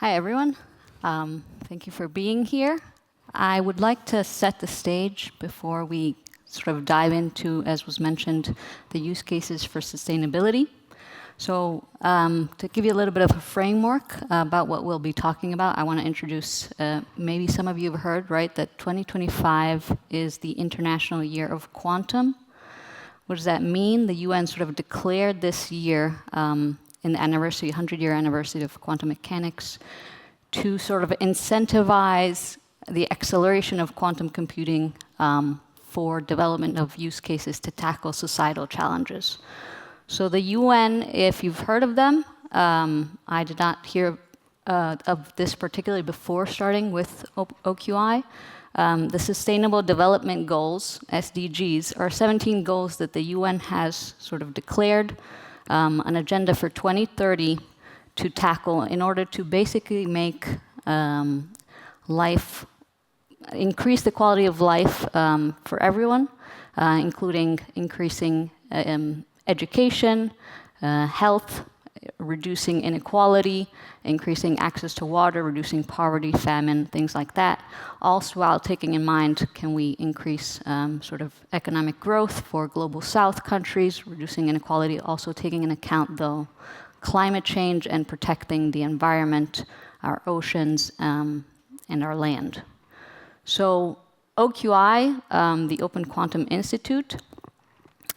Hi, everyone. Thank you for being here. I would like to set the stage before we sort of dive into, as was mentioned, the use cases for sustainability. So to give you a little bit of a framework about what we'll be talking about, I want to introduce, maybe some of you have heard, right, that 2025 is the International Year of Quantum. What does that mean? The UN sort of declared this year, in the anniversary, 100-year anniversary of quantum mechanics, to sort of incentivize the acceleration of quantum computing for development of use cases to tackle societal challenges. So the UN, if you've heard of them, I did not hear of this particularly before starting with OQI. The Sustainable Development Goals, SDGs, are 17 goals that the UN has sort of declared, an agenda for 2030 to tackle in order to basically make life, increase the quality of life for everyone, including increasing education, health, reducing inequality, increasing access to water, reducing poverty, famine, things like that. Also, while taking in mind, can we increase sort of economic growth for global south countries, reducing inequality, also taking into account, though, climate change and protecting the environment, our oceans, and our land. So OQI, the Open Quantum Institute,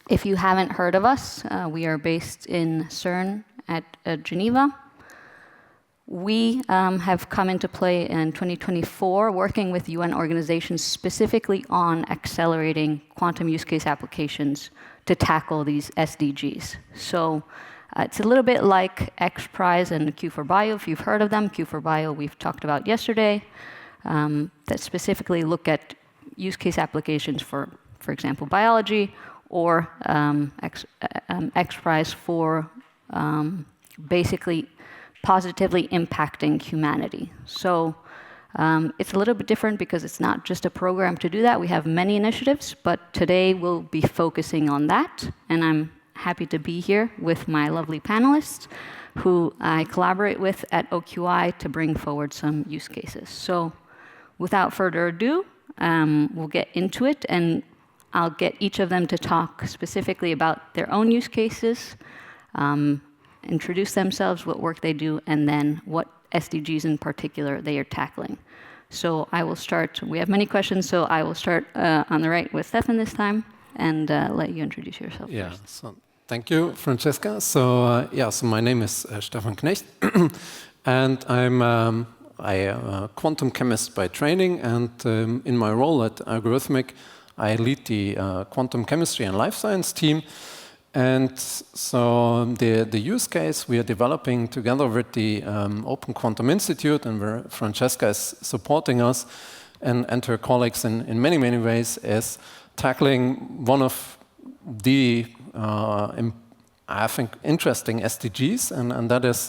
if you haven't heard of us, we are based in CERN at Geneva. We have come into play in 2024, working with UN organizations specifically on accelerating quantum use case applications to tackle these SDGs. So it's a little bit like XPRIZE and Q4Bio, if you've heard of them. Q4Bio we've talked about yesterday, that specifically look at use case applications for example, biology, or XPRIZE for basically positively impacting humanity. So it's a little bit different because it's not just a program to do that. We have many initiatives, but today we'll be focusing on that. And I'm happy to be here with my lovely panelists who I collaborate with at OQI to bring forward some use cases. So without further ado, we'll get into it, and I'll get each of them to talk specifically about their own use cases, introduce themselves, what work they do, and then what SDGs in particular they are tackling. So I will start. We have many questions, so I will start on the right with Stefan this time, and let you introduce yourself first. So thank you, Francesca. So so my name is Stefan Knecht, and I'm a quantum chemist by training, and in my role at Algorithmiq, I lead the quantum chemistry and life science team. And so the use case we are developing together with the Open Quantum Institute, and where Francesca is supporting us and her colleagues in many, many ways, is tackling one of the, I think, interesting SDGs, and that is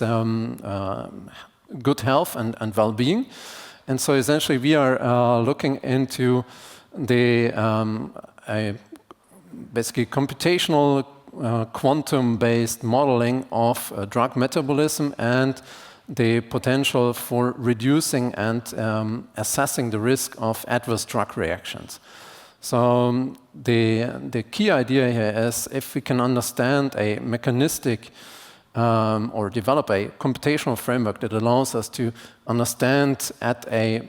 good health and well-being. And so essentially we are looking into the basically computational quantum-based modeling of drug metabolism and the potential for reducing and assessing the risk of adverse drug reactions. So the key idea here is if we can understand a mechanistic or develop a computational framework that allows us to understand at a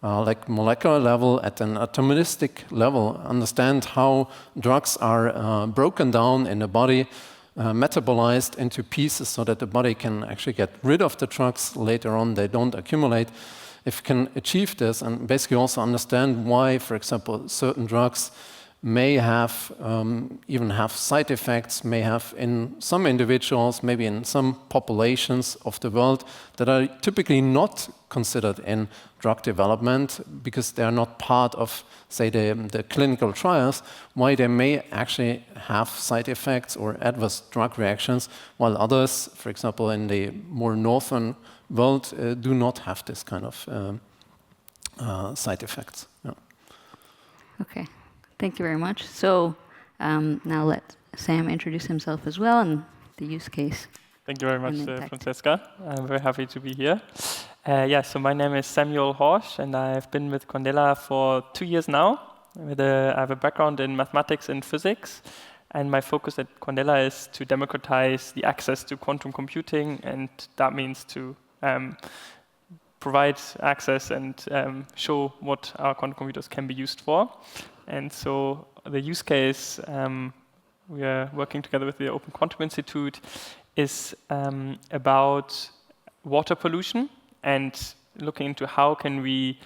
like molecular level, at an atomistic level, understand how drugs are broken down in the body, metabolized into pieces so that the body can actually get rid of the drugs later on, they don't accumulate. If you can achieve this and basically also understand why, for example, certain drugs may have, even have side effects, may have in some individuals, maybe in some populations of the world that are typically not considered in drug development because they are not part of, say, the clinical trials, why they may actually have side effects or adverse drug reactions, while others, for example, in the more northern world, do not have this kind of side effects. Yeah. Okay. Thank you very much. So now let Sam introduce himself as well and the use case. Thank you very much, Francesca. I'm very happy to be here. Yeah, so my name is Samuel Horsch, and I've been with Quandela for 2 years now. I have a background in mathematics and physics, and my focus at Quandela is to democratize the access to quantum computing, and that means to provide access and show what our quantum computers can be used for. And so the use case we are working together with the Open Quantum Institute is about water pollution and looking into how can we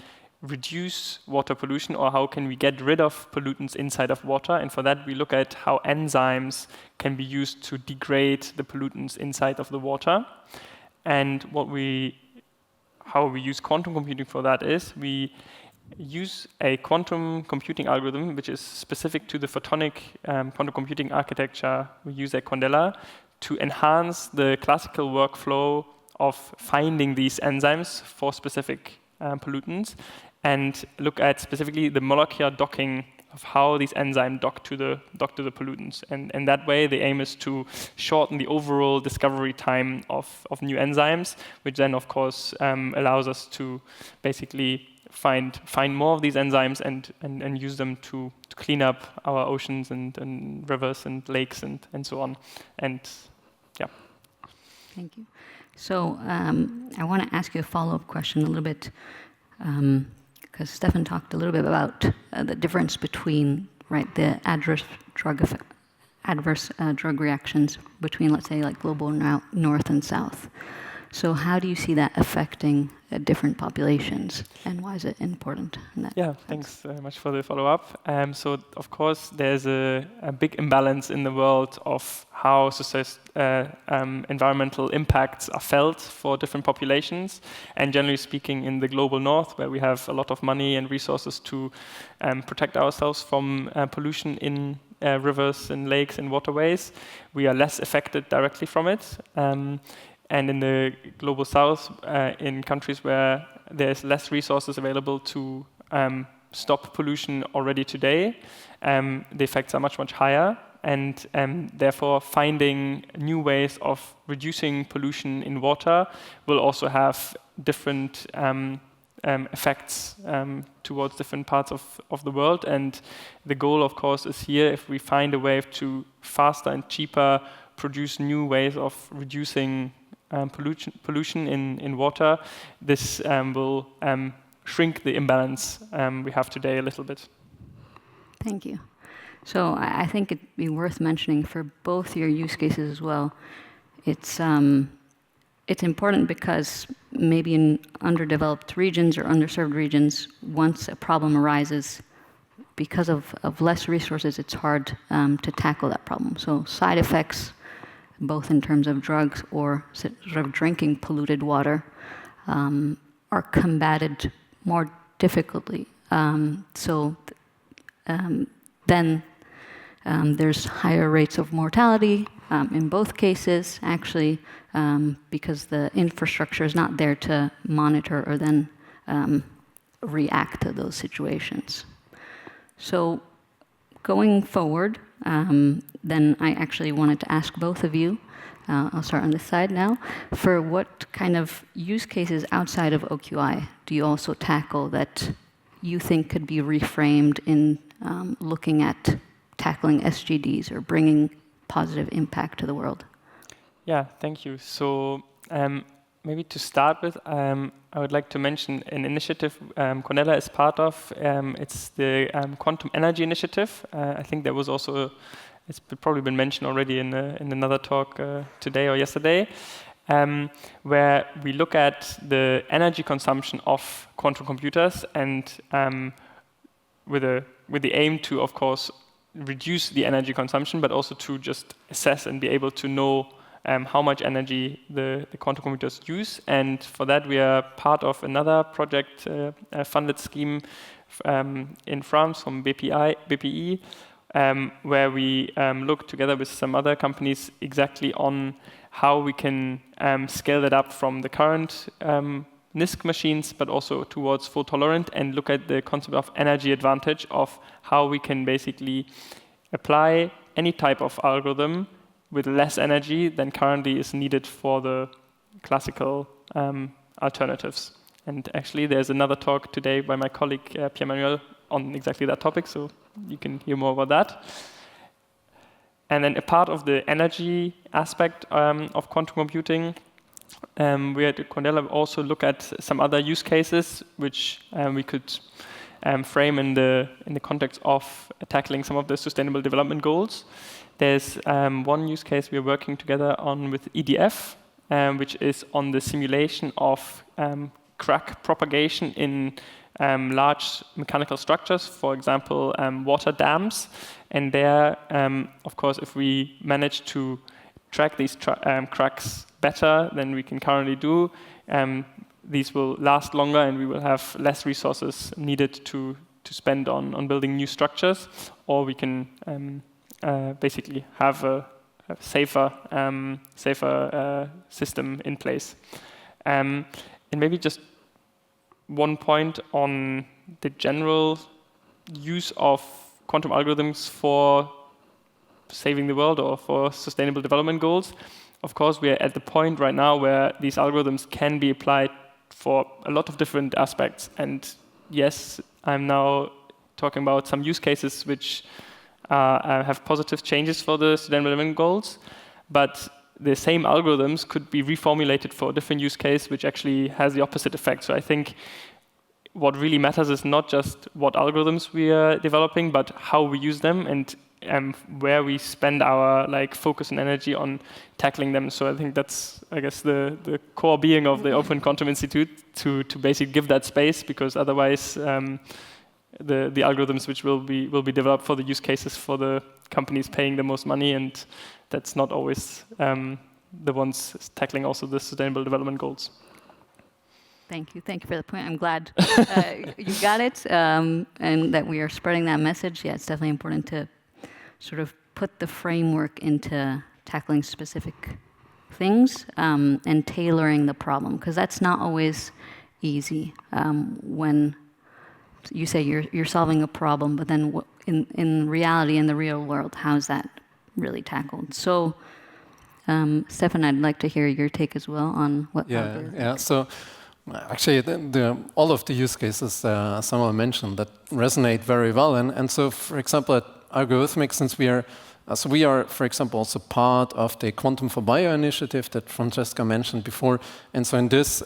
reduce water pollution, or how can we get rid of pollutants inside of water. And for that, we look at how enzymes can be used to degrade the pollutants inside of the water. And how we use quantum computing for that is we use a quantum computing algorithm which is specific to the photonic quantum computing architecture we use at Quandela to enhance the classical workflow of finding these enzymes for specific pollutants, and look at specifically the molecular docking of how these enzymes dock to the pollutants. And that way, the aim is to shorten the overall discovery time of new enzymes, which then, of course, allows us to basically find more of these enzymes and use them to clean up our oceans and rivers and lakes and so on. And yeah. Thank you. So I want to ask you a follow-up question a little bit, because Stefan talked a little bit about the difference between the adverse drug reactions between, let's say, like global north and south. So how do you see that affecting different populations, and why is it important in that? Yeah, thanks very much for the follow-up. So, of course, there's a big imbalance in the world of how environmental impacts are felt for different populations. And generally speaking, in the global north, where we have a lot of money and resources to protect ourselves from pollution in rivers and lakes and waterways, we are less affected directly from it. And in the global south, in countries where there's less resources available to stop pollution already today, the effects are much, much higher. And therefore, finding new ways of reducing pollution in water will also have different effects towards different parts of the world. And the goal, of course, is here, if we find a way to faster and cheaper produce new ways of reducing pollution in water, this will shrink the imbalance we have today a little bit. Thank you. So I think it'd be worth mentioning for both your use cases as well. It's important because maybe in underdeveloped regions or underserved regions, once a problem arises, because of less resources, it's hard to tackle that problem. So side effects, both in terms of drugs or sort of drinking polluted water, are combated more difficultly. Then there's higher rates of mortality in both cases, actually, because the infrastructure is not there to monitor or then react to those situations. So going forward, then I actually wanted to ask both of you, I'll start on this side now, for what kind of use cases outside of OQI do you also tackle that you think could be reframed in looking at tackling SGDs or bringing positive impact to the world? Yeah, thank you. So maybe to start with, I would like to mention an initiative Quandela is part of. It's the Quantum Energy Initiative. I think there was also, it's probably been mentioned already in another talk today or yesterday, where we look at the energy consumption of quantum computers and with the aim to, of course, reduce the energy consumption, but also to just assess and be able to know how much energy the quantum computers use. And for that, we are part of another project, a funded scheme in France from BPI, where we look together with some other companies exactly on how we can scale that up from the current NISQ machines, but also towards fault tolerant, and look at the concept of energy advantage of how we can basically apply any type of algorithm with less energy than currently is needed for the classical alternatives. And actually, there's another talk today by my colleague Pierre-Manuel on exactly that topic, so you can hear more about that. And then a part of the energy aspect of quantum computing, we at Quandela also look at some other use cases which we could frame in the context of tackling some of the sustainable development goals. There's one use case we're working together on with EDF, which is on the simulation of crack propagation in large mechanical structures, for example, water dams. And there, of course, if we manage to track these cracks better than we can currently do, these will last longer and we will have less resources needed to spend on building new structures, or we can basically have a safer system in place. And maybe just one point on the general use of quantum algorithms for saving the world or for sustainable development goals. Of course, we are at the point right now where these algorithms can be applied for a lot of different aspects. And yes, I'm now talking about some use cases which have positive changes for the sustainable development goals, but the same algorithms could be reformulated for a different use case, which actually has the opposite effect. So I think what really matters is not just what algorithms we are developing, but how we use them and where we spend our focus and energy on tackling them. So I think that's, I guess, the core being of the Open Quantum Institute to basically give that space, because otherwise the algorithms which will be developed for the use cases for the companies paying the most money, and that's not always the ones tackling also the sustainable development goals. Thank you for the point. I'm glad you got it, and that we are spreading that message. Yeah, it's definitely important to sort of put the framework into tackling specific things and tailoring the problem, because that's not always easy. When you say you're solving a problem, but then in reality, in the real world, how's that really tackled? So, Stefan, I'd like to hear your take as well on what. Yeah. So, actually, all of the use cases someone mentioned that resonate very well, and so, for example, at Algorithmiq, since we are, for example, also part of the Quantum for Bio initiative that Francesca mentioned before. And so in this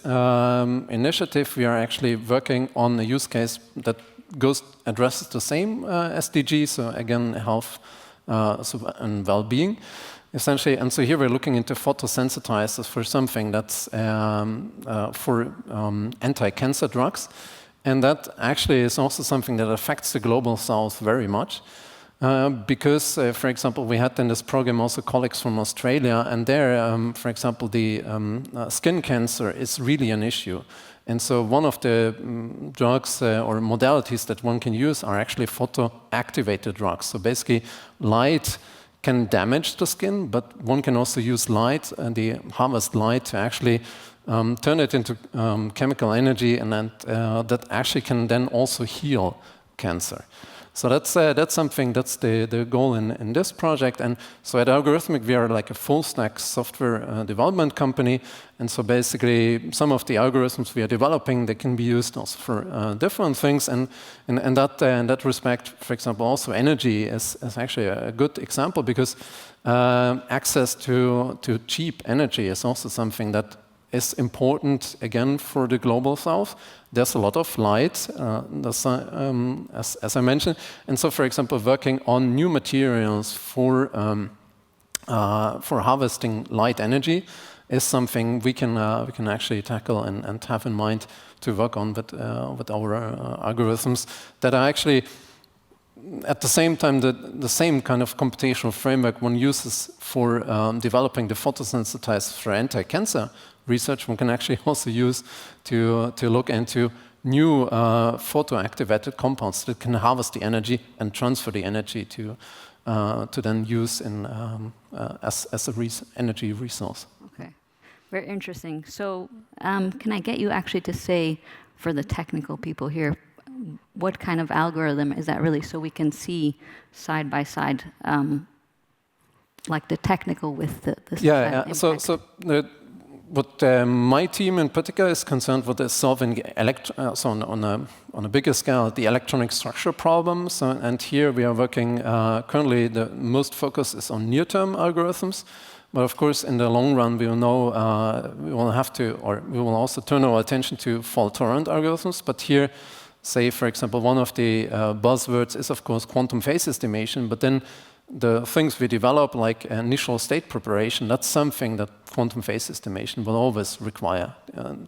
initiative, we are actually working on a use case that addresses the same SDG, so again, health and well-being, essentially. And so here we're looking into photosensitizers for something that's for anti-cancer drugs. And that actually is also something that affects the global south very much. Because, for example, we had in this program also colleagues from Australia, and there, for example, the skin cancer is really an issue. And so one of the drugs or modalities that one can use are actually photoactivated drugs. So basically, light can damage the skin, but one can also use light, the harvest light, to actually turn it into chemical energy, and then, that actually can then also heal cancer. So that's something, that's the goal in this project. And so at Algorithmiq, we are like a full stack software development company. And so basically, some of the algorithms we are developing, they can be used also for different things. And in that respect, for example, also energy is actually a good example, because access to cheap energy is also something that is important, again, for the global south. There's a lot of light, as I mentioned. And so, for example, working on new materials for harvesting light energy is something we can actually tackle and have in mind to work on with our algorithms that are actually, at the same time, the same kind of computational framework one uses for developing the photosensitizers for anti-cancer research, one can actually also use to look into new photoactivated compounds that can harvest the energy and transfer the energy to then use as a energy resource. Okay, very interesting. So can I get you actually to say, for the technical people here, what kind of algorithm is that really, so we can see side by side, like the technical with the So what my team in particular is concerned with is solving so on a bigger scale the electronic structure problems. And here we are working currently. The most focus is on near-term algorithms. But of course, in the long run, we will know we will have to, or we will also turn our attention to fault-tolerant algorithms. But here, say for example, one of the buzzwords is of course quantum phase estimation. But then the things we develop, like initial state preparation, that's something that quantum phase estimation will always require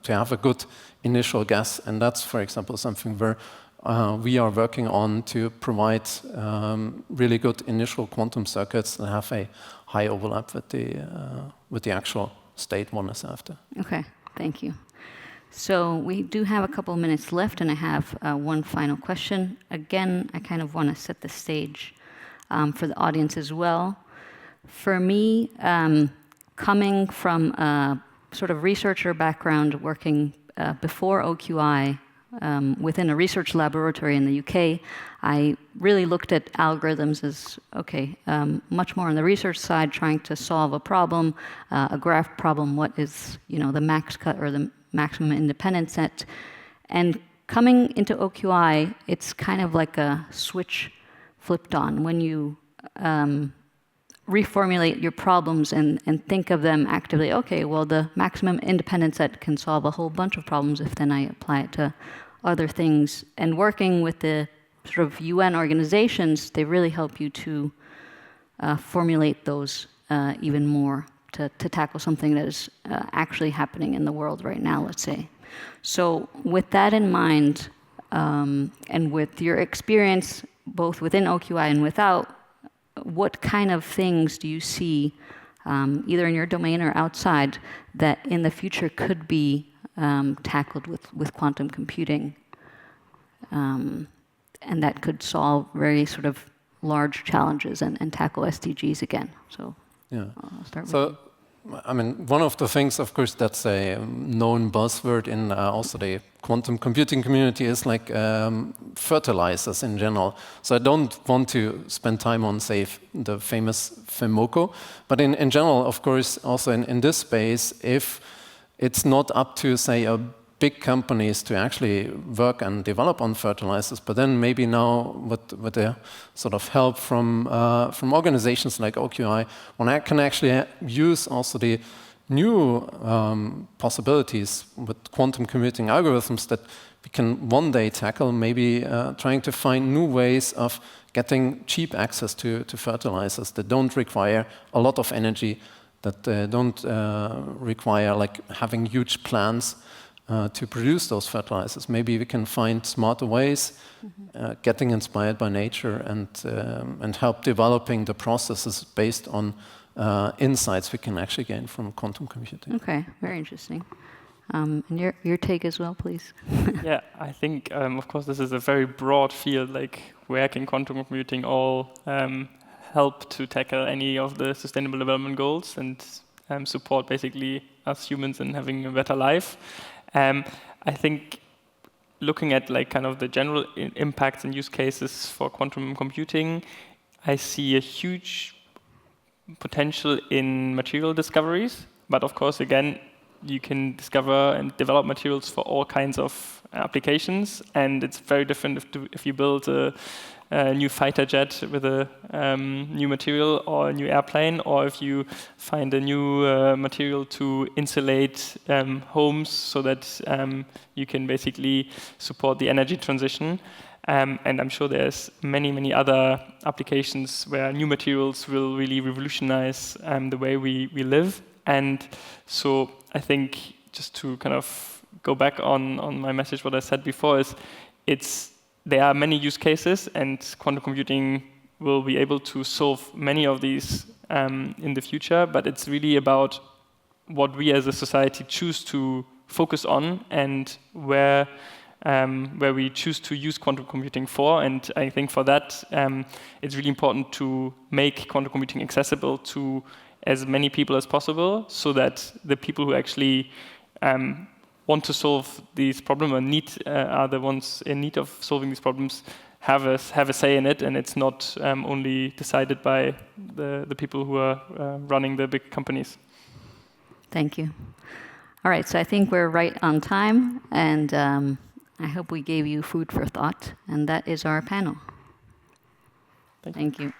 to have a good initial guess. And that's, for example, something where we are working on to provide really good initial quantum circuits that have a high overlap with the actual state one is after. Okay, thank you. So we do have a couple of minutes left, and I have one final question. Again, I kind of want to set the stage for the audience as well. For me, coming from a sort of researcher background, working before OQI within a research laboratory in the UK, I really looked at algorithms as, okay, much more on the research side, trying to solve a problem, a graph problem, what is, the max cut or the maximum independence set. And coming into OQI, it's kind of like a switch flipped on. When you reformulate your problems and think of them actively, okay, well, the maximum independence set can solve a whole bunch of problems if then I apply it to other things. And working with the sort of UN organizations, they really help you to formulate those even more to tackle something that is actually happening in the world right now, let's say. So with that in mind, and with your experience both within OQI and without, what kind of things do you see, either in your domain or outside, that in the future could be tackled with quantum computing, and that could solve very sort of large challenges and tackle SDGs again? So yeah. I'll start with you. I mean, one of the things, of course, that's a known buzzword in also the quantum computing community is like fertilizers in general. So I don't want to spend time on, say, the famous FEMOCO, but in general, of course, also in this space, if it's not up to, say, a big companies to actually work and develop on fertilizers, but then maybe now with the sort of help from organizations like OQI, when I can actually use also the new possibilities with quantum computing algorithms that we can one day tackle, maybe trying to find new ways of getting cheap access to fertilizers that don't require a lot of energy, that don't require like having huge plants to produce those fertilizers. Maybe we can find smarter ways, getting inspired by nature, and help developing the processes based on insights we can actually gain from quantum computing. Okay, very interesting. And your take as well, please. Yeah, I think, of course, this is a very broad field, like where can quantum computing all help to tackle any of the sustainable development goals and support basically us humans in having a better life. I think looking at like kind of the general impacts and use cases for quantum computing, I see a huge potential in material discoveries. But of course, again, you can discover and develop materials for all kinds of applications, and it's very different if you build a new fighter jet with a new material or a new airplane, or if you find a new material to insulate homes so that you can basically support the energy transition. And I'm sure there's many, many other applications where new materials will really revolutionize the way we live. And so I think, just to kind of go back on my message, what I said before is there are many use cases, and quantum computing will be able to solve many of these in the future, but it's really about what we as a society choose to focus on and where we choose to use quantum computing for. And I think for that, it's really important to make quantum computing accessible to as many people as possible, so that the people who actually want to solve these problems or are the ones in need of solving these problems have a say in it, and it's not only decided by the people who are running the big companies. Thank you. All right, so I think we're right on time, and I hope we gave you food for thought, and that is our panel. Thank you. Thank you.